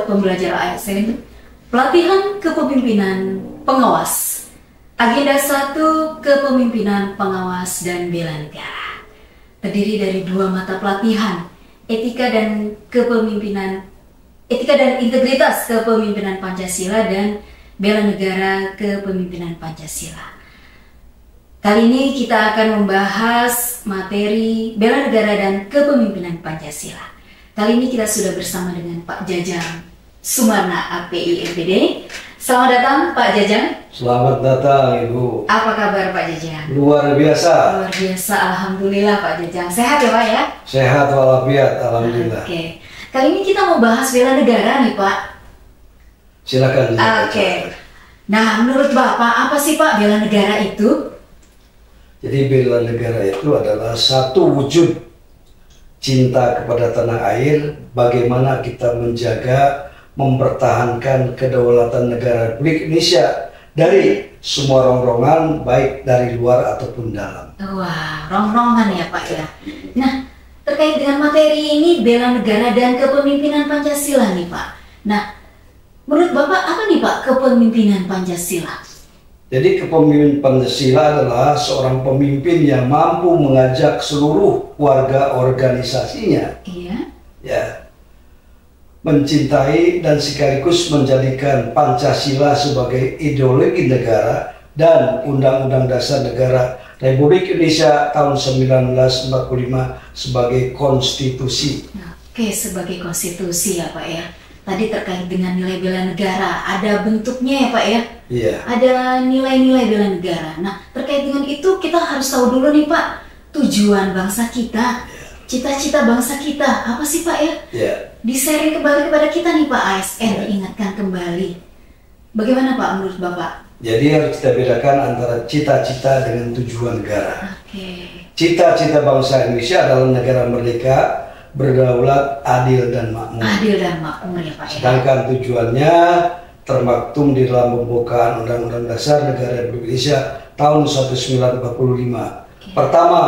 Sobat Pembelajar ASN, pelatihan kepemimpinan pengawas. Agenda 1, kepemimpinan pengawas dan bela negara. Terdiri dari 2 mata pelatihan, etika dan integritas kepemimpinan Pancasila dan bela negara kepemimpinan Pancasila. Kali ini kita akan membahas materi bela negara dan kepemimpinan Pancasila. Kali ini kita sudah bersama dengan Pak Jajang Sumarna, API MPD. Selamat datang Pak Jajang. Selamat datang Ibu. Apa kabar Pak Jajang? Luar biasa. Luar biasa, Alhamdulillah Pak Jajang. Sehat ya Pak ya? Sehat walafiat, Alhamdulillah. Oke. Kali ini kita mau bahas bela negara nih Pak. Silakan. Oke. Nah, menurut Bapak apa sih Pak bela negara itu? Jadi bela negara itu adalah satu wujud cinta kepada tanah air, bagaimana kita menjaga, mempertahankan kedaulatan negara Republik Indonesia dari semua rongrongan, baik dari luar ataupun dalam. Wah, rongrongan ya Pak ya. Nah, terkait dengan materi ini bela negara dan kepemimpinan Pancasila nih Pak. Nah, menurut Bapak apa nih Pak kepemimpinan Pancasila? Jadi kepemimpinan Pancasila adalah seorang pemimpin yang mampu mengajak seluruh warga organisasinya, ya, mencintai dan sekaligus menjadikan Pancasila sebagai ideologi negara dan Undang-Undang Dasar Negara Republik Indonesia tahun 1945 sebagai konstitusi. Oke, sebagai konstitusi ya Pak ya. Tadi terkait dengan nilai bela negara, ada bentuknya ya Pak ya? Iya. Ada nilai-nilai bela negara. Nah, terkait dengan itu kita harus tahu dulu nih Pak, tujuan bangsa kita, cita-cita bangsa kita, apa sih Pak ya? Iya. Di-sharing kembali kepada kita nih Pak ASN, diingatkan kembali. Bagaimana Pak menurut Bapak? Jadi harus kita bedakan antara cita-cita dengan tujuan negara. Oke. Cita-cita bangsa Indonesia adalah negara merdeka, berdaulat, adil dan makmur. Adil dan makmur ya Pak ya. Sedangkan tujuannya termaktum di dalam pembukaan Undang-Undang Dasar Negara Republik Indonesia tahun 1945. Pertama,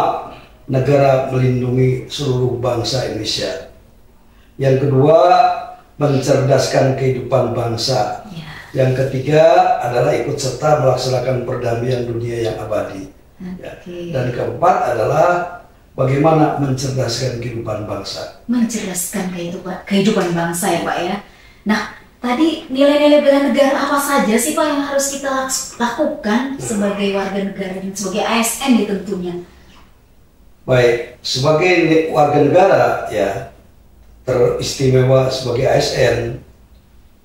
negara melindungi seluruh bangsa Indonesia. Yang kedua, mencerdaskan kehidupan bangsa. Ya. Yang ketiga adalah ikut serta melaksanakan perdamaian dunia yang abadi. Ya. Dan keempat adalah bagaimana mencerdaskan kehidupan bangsa. Mencerdaskan kehidupan bangsa ya Pak ya. Nah, tadi nilai-nilai bela negara apa saja sih Pak yang harus kita lakukan sebagai warga negara dan sebagai ASN ya tentunya? Baik, sebagai warga negara ya, teristimewa sebagai ASN,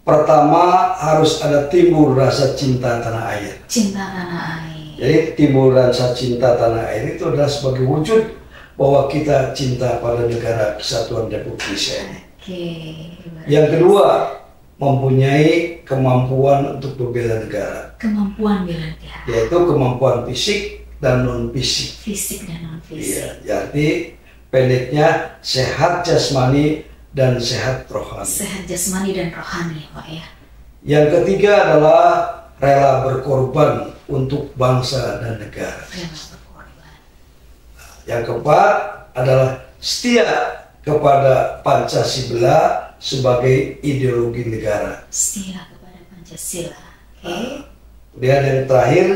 pertama harus ada timbul rasa cinta tanah air. Cinta tanah air. Jadi timbul rasa cinta tanah air itu adalah sebagai wujud bahwa kita cinta pada negara kesatuan Republik Indonesia ini. Oke. Yang kedua, mempunyai kemampuan untuk berbela negara. Kemampuan bela negara. Yaitu kemampuan fisik dan non fisik. Fisik dan non fisik. Iya, jadi pendeknya sehat jasmani dan sehat rohani. Sehat jasmani dan rohani ya Pak ya. Yang ketiga adalah rela berkorban untuk bangsa dan negara. Yang keempat adalah setia kepada Pancasila sebagai ideologi negara. Setia kepada Pancasila. Oke. Kemudian yang terakhir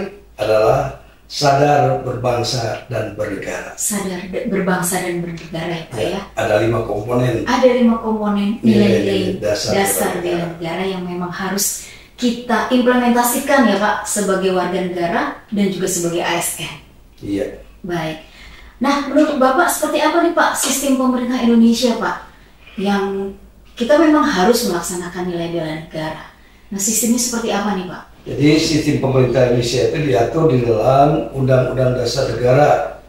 adalah sadar berbangsa dan bernegara. Sadar berbangsa dan bernegara ya Pak ya. Ada 5 komponen. Ada 5 komponen nilai-nilai dasar bela negara negara yang memang harus kita implementasikan ya Pak sebagai warga negara dan juga sebagai ASN. Iya. Baik. Nah, menurut Bapak seperti apa nih Pak sistem pemerintah Indonesia Pak yang kita memang harus melaksanakan nilai bela negara? Nah, sistemnya seperti apa nih Pak? Jadi sistem pemerintah Indonesia itu diatur di dalam Undang-Undang Dasar Negara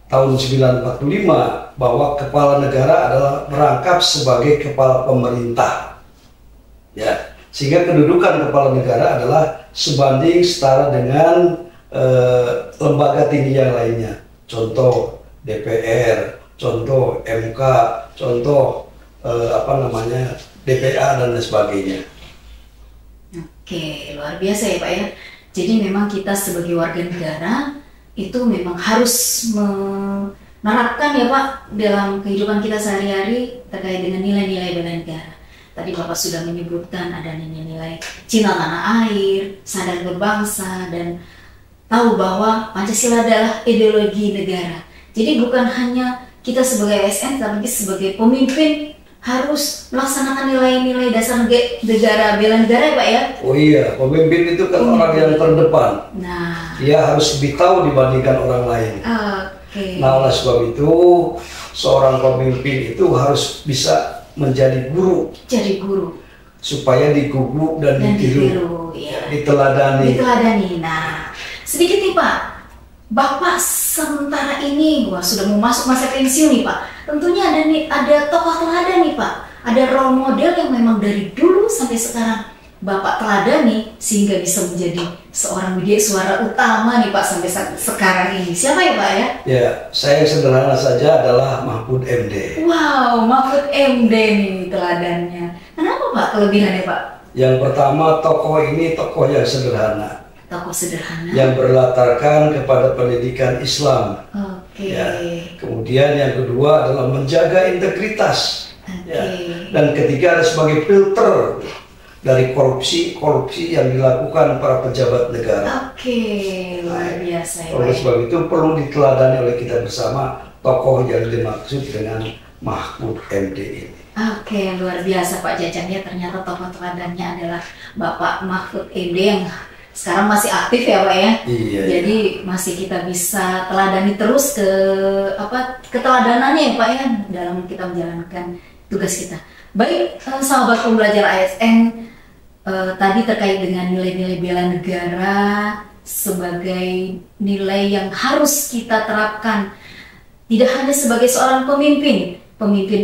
tahun 1945 bahwa kepala negara adalah merangkap sebagai kepala pemerintah. Ya, sehingga kedudukan kepala negara adalah sebanding setara dengan lembaga tinggi yang lainnya. Contoh DPR, contoh MK, contoh DPA dan lain sebagainya. Oke, luar biasa ya Pak ya. Jadi memang kita sebagai warga negara itu memang harus menerapkan ya Pak dalam kehidupan kita sehari-hari terkait dengan nilai-nilai bela negara. Tadi Bapak sudah menyebutkan ada nilai-nilai cinta tanah air, sadar berbangsa, dan tahu bahwa Pancasila adalah ideologi negara. Jadi bukan hanya kita sebagai ASN, tapi sebagai pemimpin harus melaksanakan nilai-nilai dasar negara, bela negara ya Pak ya? Oh iya, pemimpin itu kan orang yang terdepan. Nah, Dia harus lebih tahu dibandingkan orang lain. oke. Nah, oleh sebab itu, seorang pemimpin itu harus bisa menjadi guru. Jadi guru. Supaya digugu dan ditiru, ya. diteladani. Nah, sedikit nih Pak, Bapak sementara ini sudah mau masuk masa pensiun nih Pak. Tentunya ada tokoh teladan nih Pak, ada role model yang memang dari dulu sampai sekarang Bapak teladani sehingga bisa menjadi seorang media suara utama nih Pak sampai sekarang ini. Siapa ya Pak ya? Ya, saya yang sederhana saja adalah Mahfud MD. Wow, Mahfud MD nih teladannya. Kenapa Pak kelebihannya Pak? Yang pertama, tokoh ini tokoh yang sederhana. Tokoh sederhana. Yang berlatarkan kepada pendidikan Islam. Oke. Ya. Kemudian yang kedua adalah menjaga integritas. Oke. Ya. Dan ketiga adalah sebagai filter dari korupsi yang dilakukan para pejabat negara. Oke, luar biasa ya. Oleh sebab itu perlu diteladani oleh kita bersama tokoh yang dimaksud dengan Mahfud MD ini. Oke, luar biasa Pak Jajang ya, ternyata tokoh teladannya adalah Bapak Mahfud MD yang sekarang masih aktif ya Pak ya. Iya. Jadi masih kita bisa teladani terus keteladanannya ya Pak ya dalam kita menjalankan tugas kita. Baik, sahabat pembelajar ASN, tadi terkait dengan nilai-nilai bela negara sebagai nilai yang harus kita terapkan tidak hanya sebagai seorang pemimpin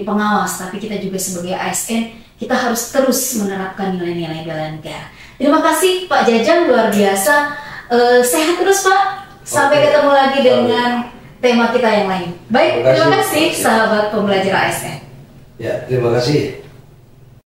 pengawas, tapi kita juga sebagai ASN kita harus terus menerapkan nilai-nilai bela negara. Terima kasih Pak Jajang, luar biasa. Sehat terus Pak. Sampai ketemu lagi dengan tema kita yang lain. Baik, terima kasih sahabat pembelajar ASN. Ya, terima kasih.